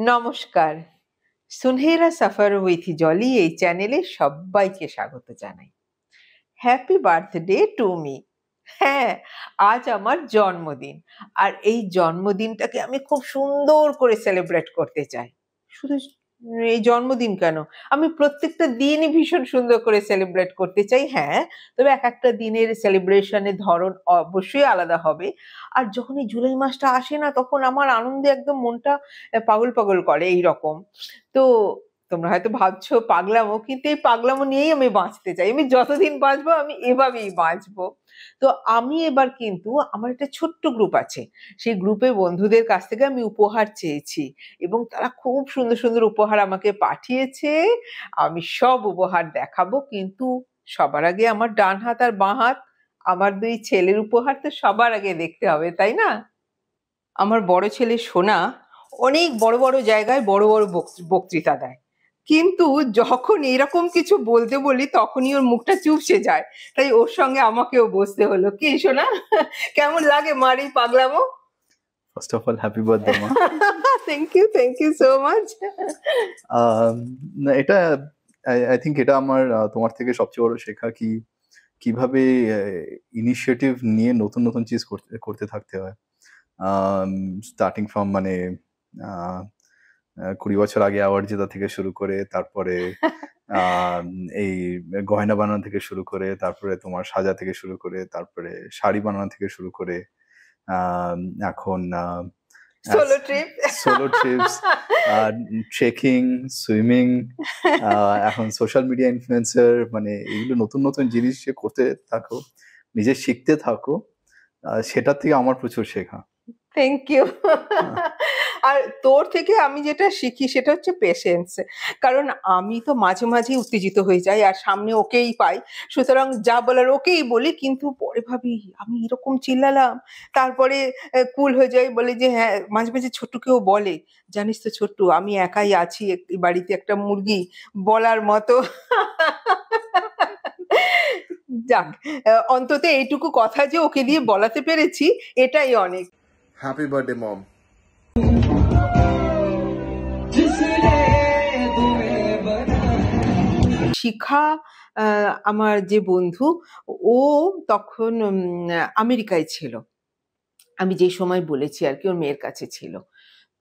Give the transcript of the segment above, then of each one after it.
নমস্কার। সুনহেরা সফর উইথ জলি এই চ্যানেলে সবাইকে স্বাগত জানাই। Happy birthday to me. হ্যাঁ, আজ আমার জন্মদিন। আর এই জন্মদিনটাকে আমি খুব সুন্দর করে সেলিব্রেট করতে চাই। শুধু এই জন্মদিন কেন, আমি প্রত্যেকটা দিনই ভীষণ সুন্দর করে সেলিব্রেট করতে চাই। হ্যাঁ, তবে একটা দিনের সেলিব্রেশনের ধরন অবশ্যই আলাদা হবে। আর যখন এই জুলাই মাসটা আসে না, তখন আমার আনন্দে একদম মনটা পাগল পাগল করে এইরকম। তো তোমরা হয়তো ভাবছো পাগলামো, কিন্তু এই পাগলামো নিয়েই আমি বাঁচতে চাই। আমি যতদিন বাঁচবো আমি এভাবেই বাঁচবো। তো আমি এবার কিন্তু আমার একটা ছোট্ট গ্রুপ আছে। সেই গ্রুপে বন্ধুদের কাছ থেকে আমি উপহার চেয়েছি এবং তারা খুব সুন্দর সুন্দর উপহার আমাকে পাঠিয়েছে। আমি সব উপহার দেখাবো, কিন্তু সবার আগে আমার ডান হাত আর বাঁ হাত, আমার ২ ছেলের উপহার তো সবার আগে দেখতে হবে, তাই না? আমার বড় ছেলে সোনা অনেক বড় বড় জায়গায় বড় বড় বক্তৃতা দেয়, কিন্তু যখন এরকম কিছু বলতে বলি তখনই ওর মুখটা চুপসে যায়। তাই ওর সঙ্গে আমাকেও বসতে হলো। কি সোনা, কেমন লাগে মার এই পাগলামো? First of all happy birthday মা। Thank you so much. না, এটা আই থিঙ্ক এটা আমার তোমার থেকে সবচেয়ে বড় শেখা কিভাবে ইনিশিয়েটিভ নিয়ে নতুন নতুন চিজ করতে থাকতে হয়। স্টার্টিং ফ্রম 20 বছর আগে অ্যাওয়ার্ড জেতা থেকে শুরু করে, তারপরে এই গয়না বানানো থেকে শুরু করে, তারপরে তোমার সাজা থেকে শুরু করে, তারপরে শাড়ি বানানো থেকে শুরু করে, এখন সোলো ট্রিপস, ট্রেকিং, সুইমিং, এখন সোশ্যাল মিডিয়া ইনফ্লুয়েন্সার, এগুলো নতুন নতুন জিনিস করতে থাকো, নিজে শিখতে থাকো, সেটা থেকে আমার প্রচুর শেখা। Thank you. আর তোর থেকে আমি যেটা শিখি সেটা হচ্ছে পেশেন্স। কারণ আমি তো মাঝে মাঝে উত্তেজিত হয়ে যাই আর সামনে ওকেই পাই, সুতরাং যা বলার ওকেই বলি, কিন্তু পরে ভাবি আমি এরকম চিল্লালাম, তারপরে কুল হয়ে যাই, বলে যে হ্যাঁ, মাঝে মাঝে ছোট্টুকেও বলে, জানিস তো ছোট্টু, আমি একাই আছি বাড়িতে, একটা মুরগি বলার মতো। যাক, অন্তত এইটুকু কথা যে ওকে দিয়ে বলাতে পেরেছি, এটাই অনেক। হ্যাপি বার্থডে মম। শিখা আমার যে বন্ধু, ও তখন আমেরিকায় ছিল। আমি যে সময় বলেছি আর কি, ওর মেয়ের কাছে ছিল।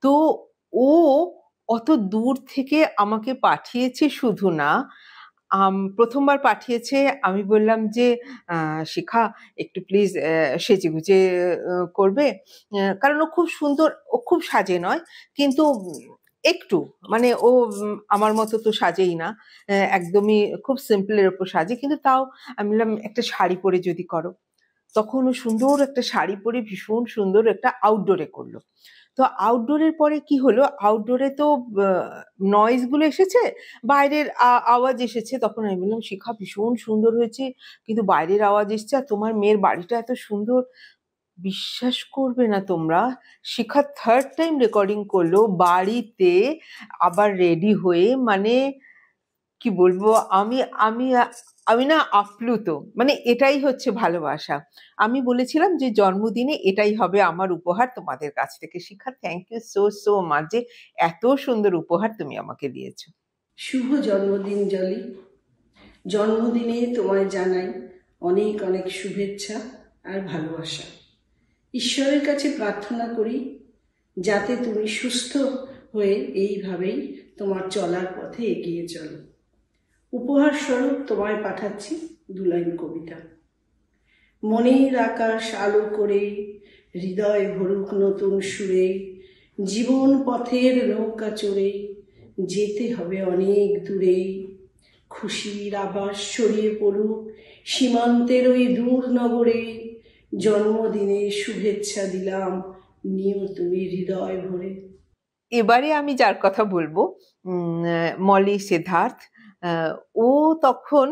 তো ও অত দূর থেকে আমাকে পাঠিয়েছে, শুধু না, প্রথমবার পাঠিয়েছে, আমি বললাম যে শিখা একটু প্লিজ সেজেগুজে করবে, কারণ ও খুব সুন্দর, ও খুব সাজে নয়, কিন্তু একটু ও আমার মতো তো সাজেই না, একদমই খুব সিম্পলের ওপর সাজে, কিন্তু তাও আমি বললাম একটা শাড়ি পরে যদি করো। তখন ও সুন্দর একটা শাড়ি পরে ভীষণ সুন্দর একটা আউটডোরে করলো। তো আউটডোরের পরে কি হলো, আউটডোরে তো নয়েজ গুলো এসেছে, বাইরের আওয়াজ এসেছে। তখন আমি বললাম শিখা ভীষণ সুন্দর হয়েছে, কিন্তু বাইরের আওয়াজ এসছে, আর তোমার মেয়ের বাড়িটা এত সুন্দর। বিশ্বাস করবে না তোমরা, শিখা থার্ড টাইম রেকর্ডিং করলো বাড়িতে, আবার রেডি হয়ে, কি বলবো, আমি আমি আমি না আপ্লুত। এটাই হচ্ছে ভালোবাসা। আমি বলেছিলাম যে জন্মদিনে এটাই হবে আমার উপহার তোমাদের কাছ থেকে। Shikha, thank you so so much যে এত সুন্দর উপহার তুমি আমাকে দিয়েছো। শুভ জন্মদিন জলি। জন্মদিনে তোমায় জানাই অনেক অনেক শুভেচ্ছা আর ভালোবাসা। ঈশ্বরের কাছে প্রার্থনা করি যাতে তুমি সুস্থ হয়ে এইভাবেই তোমার চলার পথে এগিয়ে চলো। উপহার স্বরূপ তোমায় পাঠাচ্ছি 2 লাইন কবিতা। মনের আকাশ আলো করে, হৃদয় ভরুক নতুন সুরে, জীবন পথের নৌকা চড়ে যেতে হবে অনেক দূরে। খুশির আভাস ছড়িয়ে পড়ুক সীমান্তের ওই দূর নগরে, জন্মদিনে শুভেচ্ছা দিলাম, নিও তুমি হৃদয় ভরে। এবারে আমি যার কথা বলবো, মলি সিদ্ধার্থ, ও তখন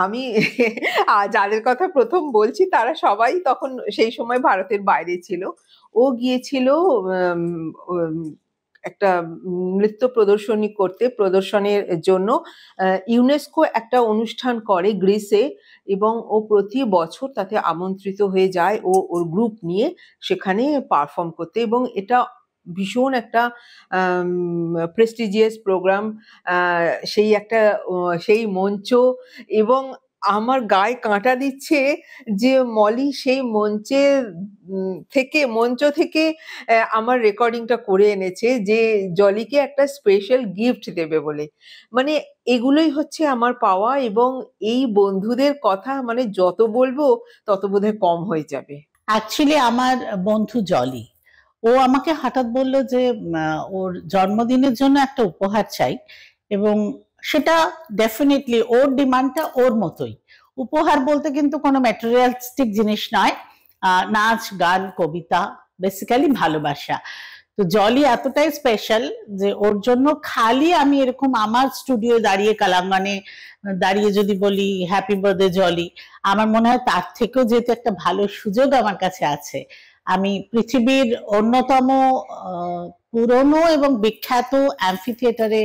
আমি যাদের কথা প্রথম বলছি তারা সবাই তখন সেই সময় ভারতের বাইরে ছিল। ও গিয়েছিল একটা নৃত্য প্রদর্শনের জন্য। ইউনেস্কো একটা অনুষ্ঠান করে গ্রিসে, এবং ও প্রতি বছর তাতে আমন্ত্রিত হয়ে যায়, ওর গ্রুপ নিয়ে সেখানে পারফর্ম করতে, এবং এটা ভীষণ একটা প্রেস্টিজিয়াস প্রোগ্রাম, সেই মঞ্চ, এবং আমার গায়ে কাঁটা দিচ্ছে যে মলি সেই মঞ্চ থেকে আমার রেকর্ডিংটা করে এনেছে যে জলিকে একটা স্পেশাল গিফট দেবে বলে। মানে এগুলোই হচ্ছে আমার পাওয়া, এবং এই বন্ধুদের কথা মানে যত বলবো তত বোধহয় কম হয়ে যাবে। অ্যাকচুয়ালি আমার বন্ধু জলি, ও আমাকে হঠাৎ বলল যে ওর জন্মদিনের জন্য একটা উপহার চাই, এবং সেটা ডেফিনেটলি ওর ডিমান্ডটা ওর মতোই। উপহার বলতে কিন্তু কোনো ম্যাটেরিয়ালিস্টিক জিনিস নয়, নাচ গান কবিতা, বেসিক্যালি ভালোবাসা। তো জলি এতটাই স্পেশাল যে ওর জন্য খালি আমি এরকম আমার স্টুডিও দাঁড়িয়ে কালাঙ্গানে দাঁড়িয়ে যদি বলি হ্যাপি বার্থডে জলি, আমার মনে হয় তার থেকেও যেহেতু একটা ভালো সুযোগ আমার কাছে আছে, আমি পৃথিবীর অন্যতম পুরনো এবং বিখ্যাত অ্যাম্ফি থিয়েটারে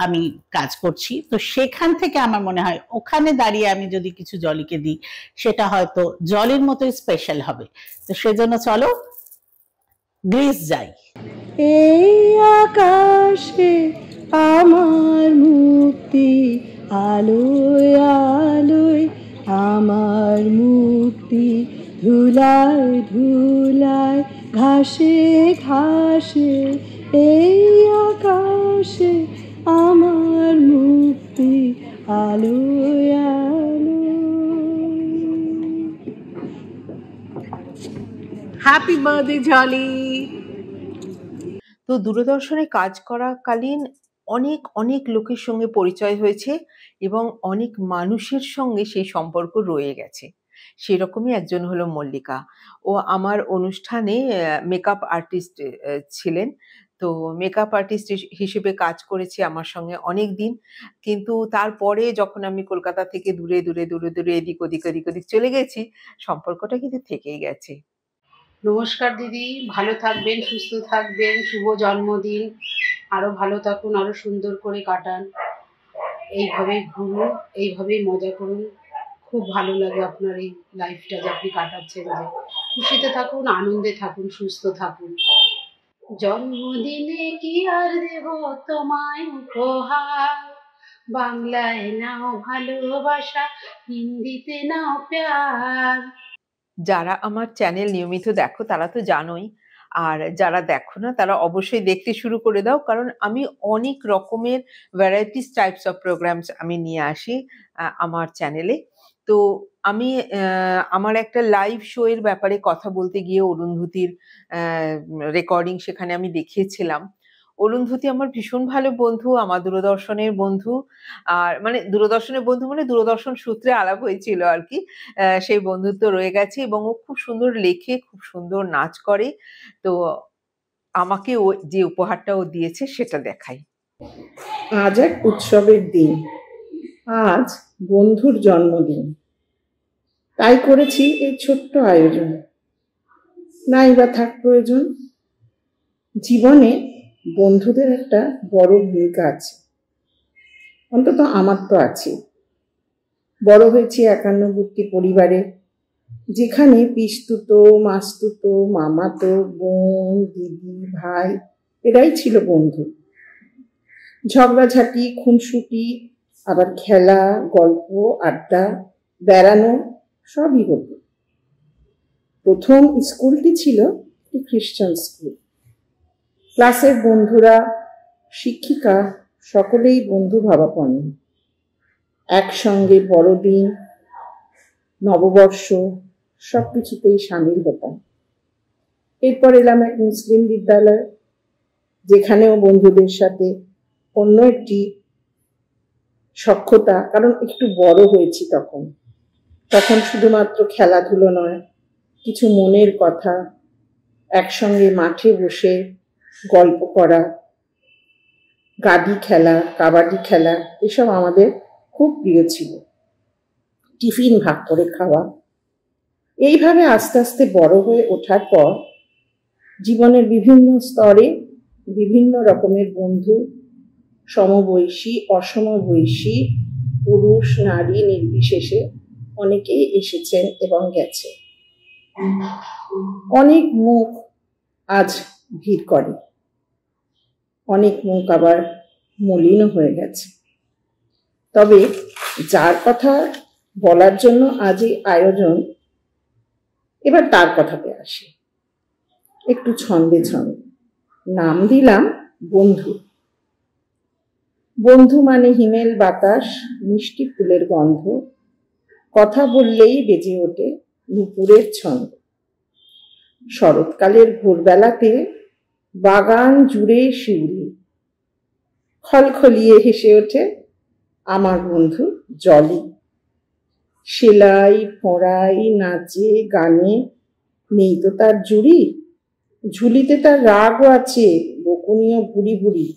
আমি কাজ করছি, তো সেখান থেকে আমার মনে হয় ওখানে দাঁড়িয়ে আমি যদি কিছু জলিকে দিই সেটা হয়তো জলির মতোই স্পেশাল হবে। তো সেজন্য চলো গ্রিস যাই। এই আকাশে আমার মুক্তি, আলোয় আলোয় আমার মুক্তি, ধুলায় ধুলায় ঘাসে ঘাসে, এই আকাশে আমার মুক্তি, আলোয় আলোয়। Happy birthday Jolly. তো দূরদর্শনে কাজ করাকালীন অনেক লোকের সঙ্গে পরিচয় হয়েছে, এবং অনেক মানুষের সঙ্গে সেই সম্পর্ক রয়ে গেছে। সেরকমই একজন হলো মল্লিকা। ও আমার অনুষ্ঠানে মেকআপ আর্টিস্ট ছিলেন। তো মেকআপ আর্টিস্ট হিসেবে কাজ করেছে আমার সঙ্গে অনেক দিন, কিন্তু তারপরে যখন আমি কলকাতা থেকে দূরে এদিক ওদিক চলে গেছি, সম্পর্কটা কিন্তু থেকেই গেছে। নমস্কার দিদি, ভালো থাকবেন, সুস্থ থাকবেন, শুভ জন্মদিন, আরো ভালো থাকুন, আরো সুন্দর করে কাটান, এইভাবেই ঘুরুন, এইভাবেই মজা করুন। খুব ভালো লাগে আপনার এই লাইফটা যে আপনি কাটাচ্ছেন, যে খুশিতে থাকুন, আনন্দে থাকুন, সুস্থ থাকুন। জন্মদিনে কি আর দেব তোমায় উপহার, বাংলায় নাও ভালোবাসা, হিন্দিতে নাও প্যার। যারা আমার চ্যানেল নিয়মিত দেখো তারা তো জানোই, আর যারা দেখো না তারা অবশ্যই দেখতে শুরু করে দাও, কারণ আমি অনেক রকমের ভ্যারাইটিস টাইপস অফ প্রোগ্রামস আমি নিয়ে আসি আমার চ্যানেলে। তো আমি আমার একটা লাইভ শো এর ব্যাপারে কথা বলতে গিয়ে অরুন্ধতির রেকর্ডিং সেখানে আমি দেখিয়েছিলাম। অরুন্ধতী আমার ভীষণ ভালো বন্ধু, আমার দূরদর্শনের বন্ধু, আর মানে দূরদর্শনের বন্ধু মানে দূরদর্শন সূত্রে আলাপ হয়েছিল আর কি। সেই বন্ধুত্ব রয়ে গেছে, এবং ও খুব সুন্দর লেখে, খুব সুন্দর নাচ করে। তো আমাকে ও যে উপহারটা ও দিয়েছে সেটা দেখাই। আজ এক উৎসবের দিন, আজ বন্ধুর জন্মদিন, তাই করেছি এই ছোট্ট আয়োজন। নাই বা থাক প্রয়োজন, জীবনে বন্ধুদের একটা বড় ভূমিকা আছে, অন্তত আমার তো আছে। বড় হয়েছি একান্নবর্তী পরিবারে, যেখানে পিসতুতো, মাসতুতো, মামাতো, বোন, দিদি, ভাই এরাই ছিল বন্ধু। ঝগড়াঝাটি, খুনসুটি, আবার খেলা, গল্প, আড্ডা, বেড়ানো সবই হতো। প্রথম স্কুলটি ছিল একটি খ্রিস্টান স্কুল। ক্লাসের বন্ধুরা, শিক্ষিকা সকলেই বন্ধু ভাবাপন্ন। একসঙ্গে বড়দিন, নববর্ষ সবকিছুতেই সামিল হতাম। এরপর এলাম এক মুসলিম বিদ্যালয়, যেখানেও বন্ধুদের সাথে অন্য একটি সখ্যতা, কারণ একটু বড় হয়েছি তখন। তখন শুধুমাত্র খেলাধুলো নয়, কিছু মনের কথা, একসঙ্গে মাঠে বসে গল্প করা, গাডি খেলা, কাবাডি খেলা, এসব আমাদের খুব প্রিয় ছিল। টিফিন ভাগ করে খাওয়া। এইভাবে আস্তে আস্তে বড় হয়ে ওঠার পর জীবনের বিভিন্ন স্তরে বিভিন্ন রকমের বন্ধু, সমবয়সী, অসমবয়সী, পুরুষ নারী নির্বিশেষে অনেকেই এসেছেন এবং গেছে। অনেক মুখ আজ ভিড় করে, অনেক মুখ আবার মলিনও হয়ে গেছে। তবে যার কথা বলার জন্য আজ এই আয়োজন, এবার তার কথাতে আসি। একটু ছন্দে ছন্দে নাম দিলাম বন্ধু। বন্ধু মানে হিমেল বাতাস, মিষ্টি ফুলের গন্ধ, কথা বললেই বেজে ওঠে নুপুরের ছন্দ। শরৎকালের ভোরবেলাতে বাগান জুড়ে শিউলি, খলখলিয়ে হেসে ওঠে আমার বন্ধু জলি। সেলাই ফোঁড়াই নাচে গানে নেই তো তার জুড়ি, ঝুলিতে তার রাগও আছে বকুনিও বুড়ি বুড়ি।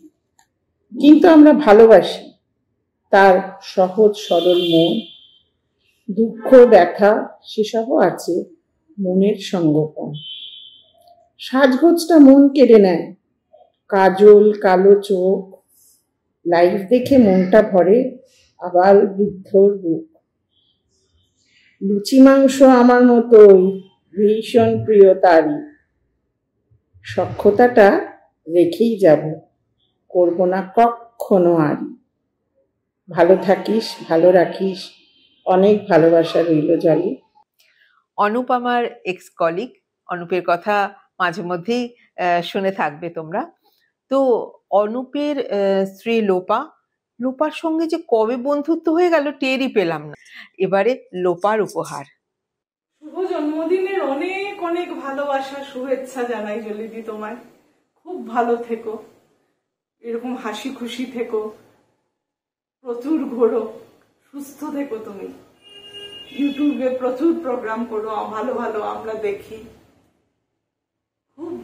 কিন্তু আমরা ভালোবাসি তার সহজ সরল মন, দুঃখ ব্যথা সেসবও আছে মনের সঙ্গোপন। সাজগোজটা মন কেড়ে নেয়, কাজল কালো চোখ, লাইফ দেখে মনটা ভরে আবার বৃদ্ধর বুক। লুচি মাংস আমার মতোই ভীষণ প্রিয় তারই, সখ্যতাটা রেখেই যাব, করব না কখনো আর। ভালো থাকিস, ভালো রাখিস, অনেক ভালোবাসা রইল জলি। অনুপ আমার এক্স কলিগ, অনুপের কথা মাঝে মধ্যেই শুনে থাকবে তোমরা। তো অনুপের স্ত্রী লোপার সঙ্গে যে কবে বন্ধুত্ব হয়ে গেল টেরই পেলাম না। এবারে লোপার উপহার। শুভ জন্মদিনের অনেক অনেক ভালোবাসা শুভেচ্ছা জানাই জলিদি তোমায়। খুব ভালো থেকো, এরকম হাসি খুশি থেকো, প্রচুর ঘোরো, সুস্থ থেকো তুমি। ইউটিউবে প্রচুর প্রোগ্রাম করো, ভালো ভালো আমরা দেখি। খুব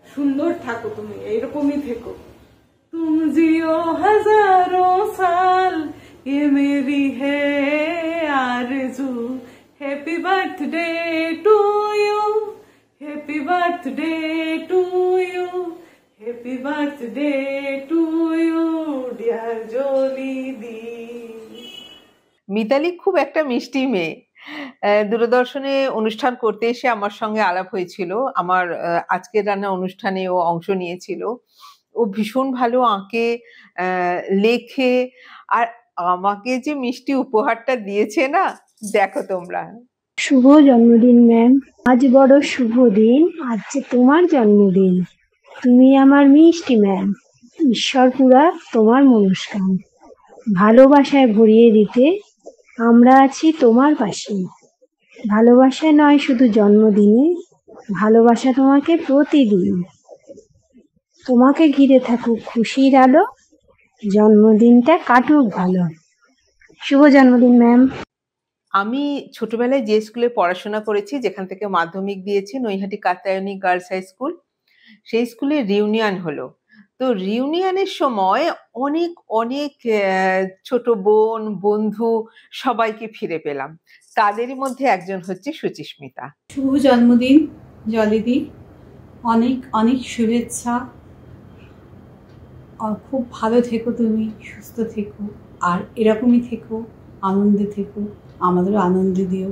সুন্দর থাকো তুমি, এইরকমই থেকো। तुम जियो हजारों साल ये मेरी है आरज़ू। Happy birthday to you, happy birthday to you, happy birthday to you dear Jolly দি। মিতালি খুব একটা মিষ্টি মেয়ে। দূরদর্শনে অনুষ্ঠান করতে এসে আমার সঙ্গে আলাপ হয়েছিল। আমার আজকের রান্না অনুষ্ঠানে ও অংশ নিয়েছিল। ও ভীষণ ভালো আঁকে, লেখে, আর আমাকে যে মিষ্টি উপহারটা দিয়েছে না, দেখো তোমরা। শুভ জন্মদিন ম্যাম, আজ বড় শুভ দিন, আজ যে তোমার জন্মদিন। তুমি আমার মিষ্টি ম্যাম, ঈশ্বর পুরা তোমার মনস্কাম। ভালোবাসায় ভরিয়ে দিতে আমরা আছি তোমার পাশে। ভালোবাসা নয় শুধু জন্মদিনে, ভালোবাসা তোমাকে প্রতিদিন। তোমাকে ঘিরে থাকুক খুশির আলো, জন্মদিনটা কাটুক ভালো। শুভ জন্মদিন ম্যাম। আমি ছোটবেলায় যে স্কুলে পড়াশোনা করেছি, যেখান থেকে মাধ্যমিক দিয়েছি, Naihati Katyayani girls high school, সেই স্কুলে রিউনিয়ন হলো। তো রিউনিয়নের সময় অনেক অনেক ছোট বোন বন্ধু সবাইকে ফিরে পেলাম। তাদেরই মধ্যে একজন হচ্ছে সুচিস্মিতা। শুভ জন্মদিন জলিদি, অনেক অনেক শুভেচ্ছা। খুব ভালো থেকো তুমি, সুস্থ থেকো, আর এরকমই থেকো, আনন্দে থেকো, আমাদেরও আনন্দ দিও।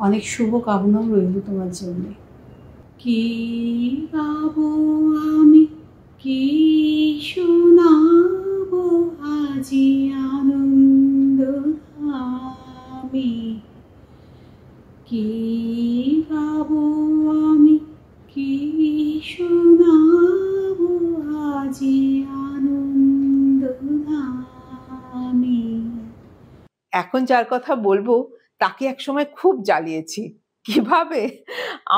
অনেক শুভ কামনাও রইল তোমার জন্য। কি গাবো আমি, কি শোনাবো আজি আনন্দ আমি, কি গাবো আমি, কি শোনাবো আজি আনন্দ আমি। এখন যার কথা বলবো তাকে একসময় খুব জ্বালিয়েছি। কিভাবে?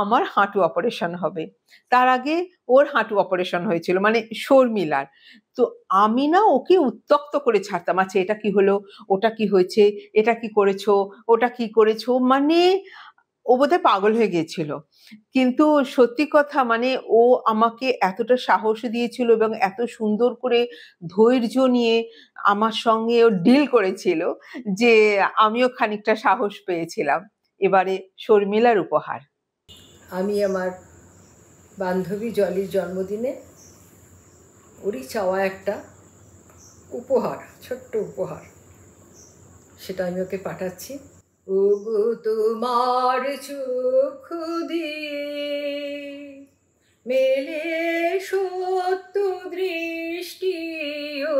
আমার হাঁটু অপারেশন হবে, তার আগে ওর হাঁটু অপারেশন হয়েছিল, মানে শর্মিলার। তো আমি না ওকে উত্তক্ত করে ছাড়তাম, আচ্ছা এটা কি হলো, ওটা কি হয়েছে, এটা কি করেছো, ওটা কি করেছো, মানে ও বোধহয় পাগল হয়ে গিয়েছিল। কিন্তু সত্যি কথা, মানে ও আমাকে এতটা সাহস দিয়েছিল এবং এত সুন্দর করে ধৈর্য নিয়ে আমার সঙ্গে ও ডিল করেছিল যে আমিও খানিকটা সাহস পেয়েছিলাম। এবারে শর্মিলার উপহার। আমি আমার বান্ধবী জলির জন্মদিনে ওরই চাওয়া একটা উপহার, ছোট্ট উপহার, সেটা আমি ওকে পাঠাচ্ছি। ওগো তোমার চোখ দিয়ে মেলে সত্য দৃষ্টি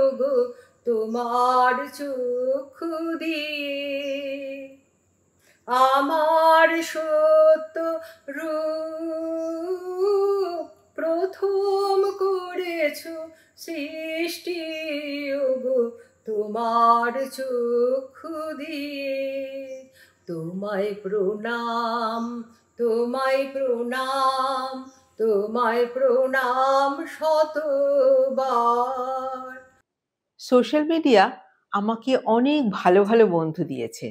ওগো তোমার চক্ষু দিয়ে, আমার সত্য রূপ প্রথম করেছ সৃষ্টি ওগো তোমার চক্ষু দিয়ে। তোমায় প্রণাম, তোমায় প্রণাম, তোমায় প্রণাম শতবার। সোশ্যাল মিডিয়া আমাকে অনেক ভালো ভালো বন্ধু দিয়েছে।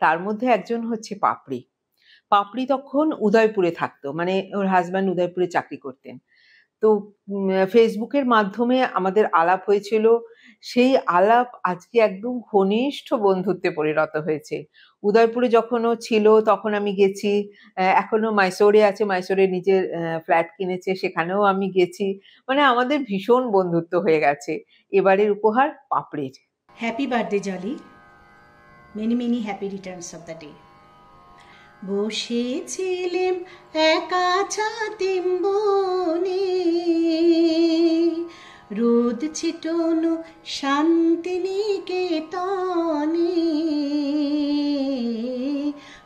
তার মধ্যে একজন হচ্ছে পাপড়ি। পাপড়ি তখন উদয়পুরে থাকতো, মানে ওর হাজব্যান্ড উদয়পুরে চাকরি করতেন। তো ফেসবুকের মাধ্যমে আমাদের আলাপ হয়েছিল। সেই আলাপ আজকে একদম ঘনিষ্ঠ বন্ধুত্বে পরিণত হয়েছে। উদয়পুরে যখন ও ছিল তখন আমি গেছি, এখনো মাইসোরে আছে, মাইসোরে নিজের ফ্ল্যাট কিনেছে, সেখানেও আমি গেছি। মানে আমাদের ভীষণ বন্ধুত্ব হয়ে গেছে। এবারের উপহার পাপড়ির। Happy birthday Jolly, many many happy returns of the day. বসেছিলেম একা ছাতিম বনে, রোদ ছিটনো শান্তিনিকেতনে।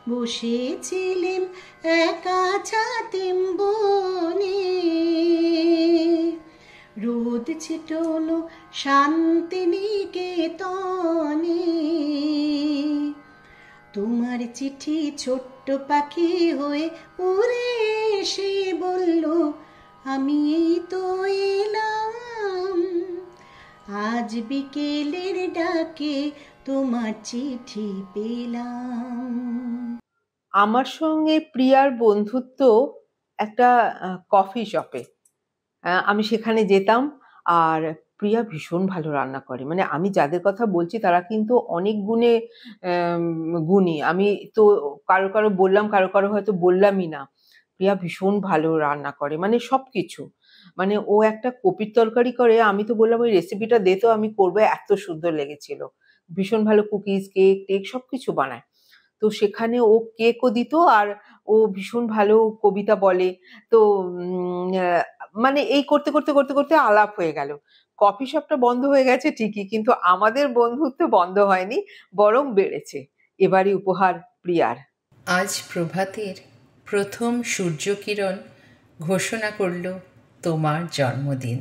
বসেছিলেম একা ছাতিম বনে, রোদ ছিটলো শান্তিনিকেতনে। তোমার চিঠি ছোট্ট পাখি হয়ে উড়ে এসে বলল, আমি এই তো এলাম, আজ বিকেলের ডাকে তোমার চিঠি পেলাম। আমার সঙ্গে প্রিয়ার বন্ধুত্ব একটা কফি শপে। আমি সেখানে যেতাম, আর প্রিয়া ভীষণ ভালো রান্না করে। মানে আমি যাদের কথা বলছি তারা কিন্তু অনেক গুণে গুণী। আমি তো কারো কারো বললাম, কারো কারো হয়তো বললামই না। প্রিয়া ভীষণ ভালো রান্না করে, মানে সবকিছু। মানে ও একটা কপির তরকারি করে, আমি তো বললাম ওই রেসিপিটা দে তো, আমি করবো, এত সুন্দর লেগেছিল। ভীষণ ভালো কুকিজ, কেক টেক সবকিছু বানায়। তো সেখানে ও কেকও দিত, আর ও ভীষণ ভালো কবিতা বলে। তো মানে এই করতে করতে করতে করতে আলাপ হয়ে গেল। কফি শপটা বন্ধ হয়ে গেছে ঠিকই, কিন্তু আমাদের বন্ধুত্ব বন্ধ হয়নি, বরং বেড়েছে। এবারে উপহার প্রিয়ার। আজ প্রভাতের প্রথম সূর্যকিরণ ঘোষণা করল তোমার জন্মদিন।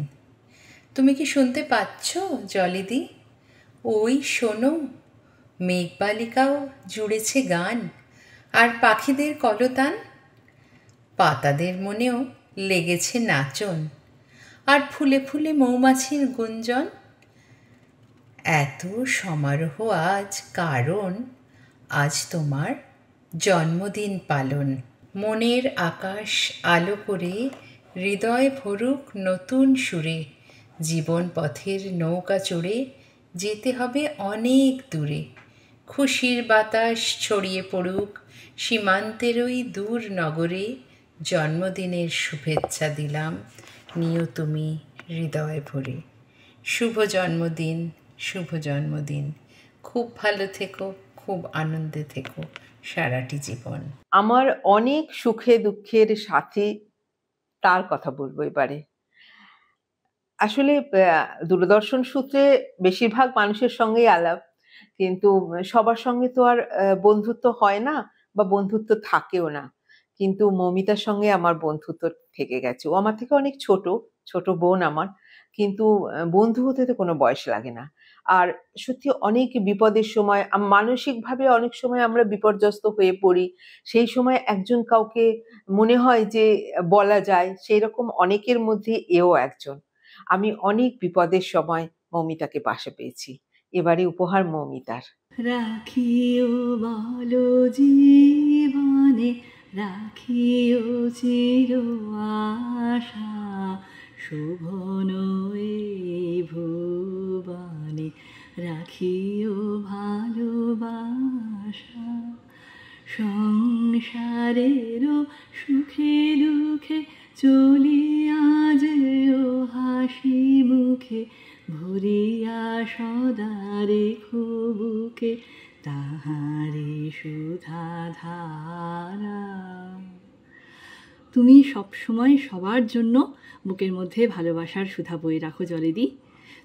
তুমি কি শুনতে পাচ্ছ জলিদি? ওই শোনো, মেঘবালিকাও জুড়েছে গান, আর পাখিদের কলতান। পাতাদের মনেও লেগেছে নাচন, আর ফুলে ফুলে মৌমাছির গুঞ্জন। এত সমারোহ আজ কারণ আজ তোমার জন্মদিন পালন। মনের আকাশ আলো করে হৃদয় ভরুক নতুন সুরে। জীবন পথের নৌকা চড়ে যেতে হবে অনেক দূরে। খুশির বাতাস ছড়িয়ে পড়ুক সীমান্তের ওই দূর নগরে। জন্মদিনের শুভেচ্ছা দিলাম, নিও তুমি হৃদয় ভরে। শুভ জন্মদিন, শুভ জন্মদিন। খুব ভালো থেকো, খুব আনন্দে থেকো সারাটি জীবন। আমার অনেক সুখে দুঃখের সাথী, তার কথা বলবো এবারে। আসলে দূরদর্শন সূত্রে বেশিরভাগ মানুষের সঙ্গেই আলাপ, কিন্তু সবার সঙ্গে তো আর বন্ধুত্ব হয় না, বা বন্ধুত্ব থাকেও না। কিন্তু মৌমিতার সঙ্গে আমার বন্ধুত্ব থেকে গেছে। ও আমার থেকে অনেক ছোট, ছোট বোন আমার, কিন্তু বন্ধু হতে তো কোনো বয়স লাগে না। আর সত্যি অনেক বিপদের সময় মানসিকভাবে অনেক সময় আমরা বিপর্যস্ত হয়ে পড়ি, সেই সময় একজন কাউকে মনে হয় যে বলা যায়, সেই রকম অনেকের মধ্যে এও একজন। আমি অনেক বিপদের সময় মৌমিতাকে পাশে পেয়েছি। এবারে উপহার মৌমিতার। রাখিও বলো জীবনে, রাখিও চির আশা, শোভন এই ভুবনে, রাখিও ভালোবাসা। সংসারেরও সুখে দুঃখে চলিয়া যেও হাসি মুখে, ভরিয়া সদা রেখো বুকে তাহারি সুধা ধারা। তুমি সবসময় সবার জন্য বুকের মধ্যে ভালোবাসার সুধা বয়ে রাখো জলিদি।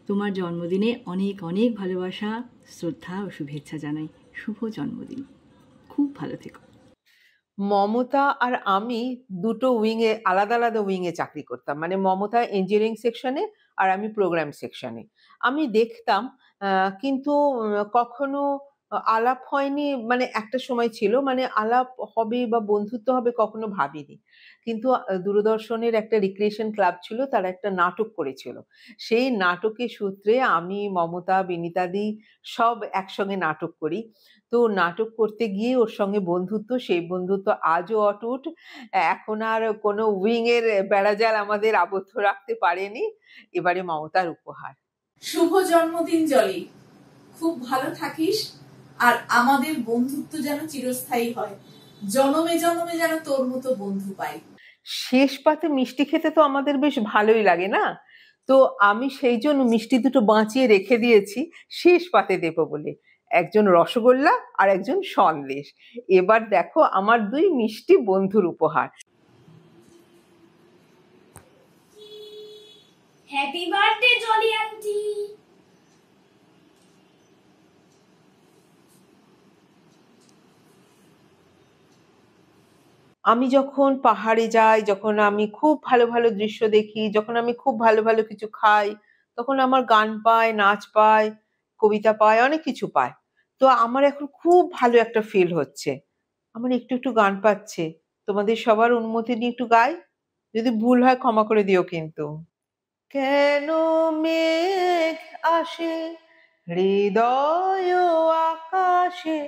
তোমার জন্মদিনে অনেক অনেক ভালোবাসা, শ্রদ্ধা ও শুভেচ্ছা জানাই। শুভ জন্মদিন, খুব ভালো থেকো। মমতা আর আমি দুটো উইংয়ে, আলাদা আলাদা উইংয়ে চাকরি করতাম। মানে মমতা ইঞ্জিনিয়ারিং সেকশনে আর আমি প্রোগ্রাম সেকশনে। আমি দেখতাম, কিন্তু কখনো আলাপ হয়নি। মানে একটা সময় ছিল, মানে আলাপ হবে বা বন্ধুত্ব হবে কখনো ভাবিনি। কিন্তু দূরদর্শনের একটা রিক্রিয়েশন ক্লাব ছিল, তারা একটা নাটক করেছিল। সেই নাটকের সূত্রে আমি, মমতা, বিনিতাদি সব একসঙ্গে নাটক করি। তো নাটক করতে গিয়ে ওর সঙ্গে বন্ধুত্ব, সেই বন্ধুত্ব আজও অটুট। এখন আর কোনো উইংয়ের বেড়াজাল আমাদের আবদ্ধ রাখতে পারেনি। এবারে মমতার উপহার। শুভ জন্মদিন জলি, খুব ভালো থাকিস, আর আমাদের বন্ধুত্ব যেন চিরস্থায়ী হয়। জনমে জনমে যেন তোর মতো বন্ধু পাই। শেষ পাতে মিষ্টি খেতে তো আমাদের বেশ ভালোই লাগে না? তো আমি সেই জন্য মিষ্টি দুটো বাঁচিয়ে রেখে দিয়েছি শেষ পাতে দেবো বলে। একজন রসগোল্লা আর একজন সন্দেশ। এবার দেখো আমার দুই মিষ্টি বন্ধুর উপহার। Happy birthday Jolly aunty. আমি যখন পাহাড়ে যাই, যখন আমি খুব ভালো ভালো দৃশ্য দেখি, যখন আমি খুব ভালো ভালো কিছু খাই, তখন আমার গান পায়, নাচ পায়, কবিতা পায়, অনেক কিছু পায়। তো আমার এখন খুব ভালো একটা ফিল হচ্ছে। আমার একটু একটু গান পাচ্ছে। তোমাদের সবার অনুমতি নিয়ে একটু গাই। যদি ভুল হয় ক্ষমা করে দিও কিন্তু। কেন মেঘ আসে হৃদয় আকাশে,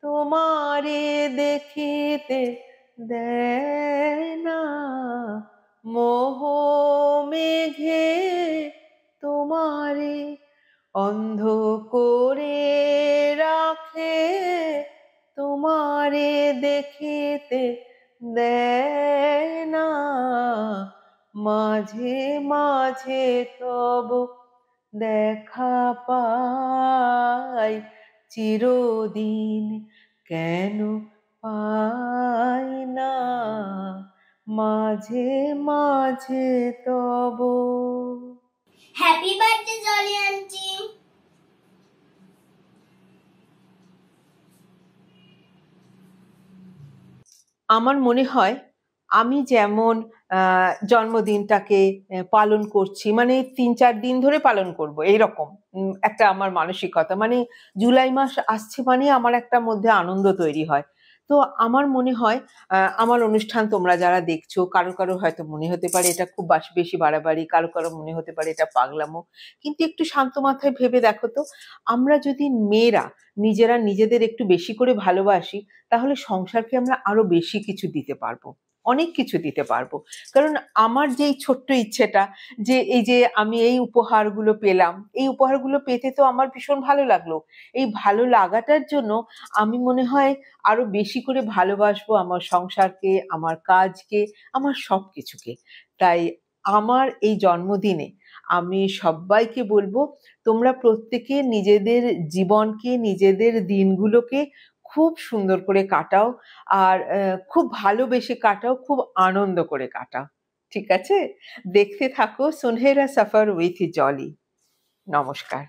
তোমারে দেখিতে দেয় না, মোহ মেঘে তোমারে অন্ধ করে রাখে, তোমারে দেখিতে দেয় না, মাঝে মাঝে তব দেখা পাই, চিরদিন কেন পাই না, মাঝে মাঝে তব। Happy birthday Jolly aunty. আমার মনে হয় আমি যেমন জন্মদিনটাকে পালন করছি, মানে ৩-৪ দিন ধরে পালন করব, এইরকম একটা আমার মানসিকতা। মানে জুলাই মাস আসছে মানে আমার একটা মধ্যে আনন্দ তৈরি হয়। তো আমার মনে হয় আমার অনুষ্ঠান তোমরা যারা দেখছো, কারো কারো হয়তো মনে হতে পারে এটা খুব বেশি বাড়াবাড়ি, কারো কারো মনে হতে পারে এটা পাগলামো। কিন্তু একটু শান্ত মাথায় ভেবে দেখো তো, আমরা যদি মেয়েরা নিজেরা নিজেদের একটু বেশি করে ভালোবাসি, তাহলে সংসারকে আমরা আরো বেশি কিছু দিতে পারবো, অনেক কিছু দিতে পারবো। কারণ আমার যেই ছোট্ট ইচ্ছেটা, যে এই যে আমি এই উপহারগুলো পেলাম, এই উপহারগুলো পেতে তো আমার ভীষণ ভালো লাগলো। এই ভালো লাগাটার জন্য আমি মনে হয় আরো বেশি করে ভালোবাসবো আমার সংসারকে, আমার কাজকে, আমার সবকিছুকে। তাই আমার এই জন্মদিনে আমি সবাইকে বলবো, তোমরা প্রত্যেকে নিজেদের জীবনকে, নিজেদের দিনগুলোকে খুব সুন্দর করে কাটাও, আর খুব ভালোবেসে কাটাও, খুব আনন্দ করে কাটাও। ঠিক আছে? দেখতে থাকো সুনহেরা সফর উইথ জলি। নমস্কার।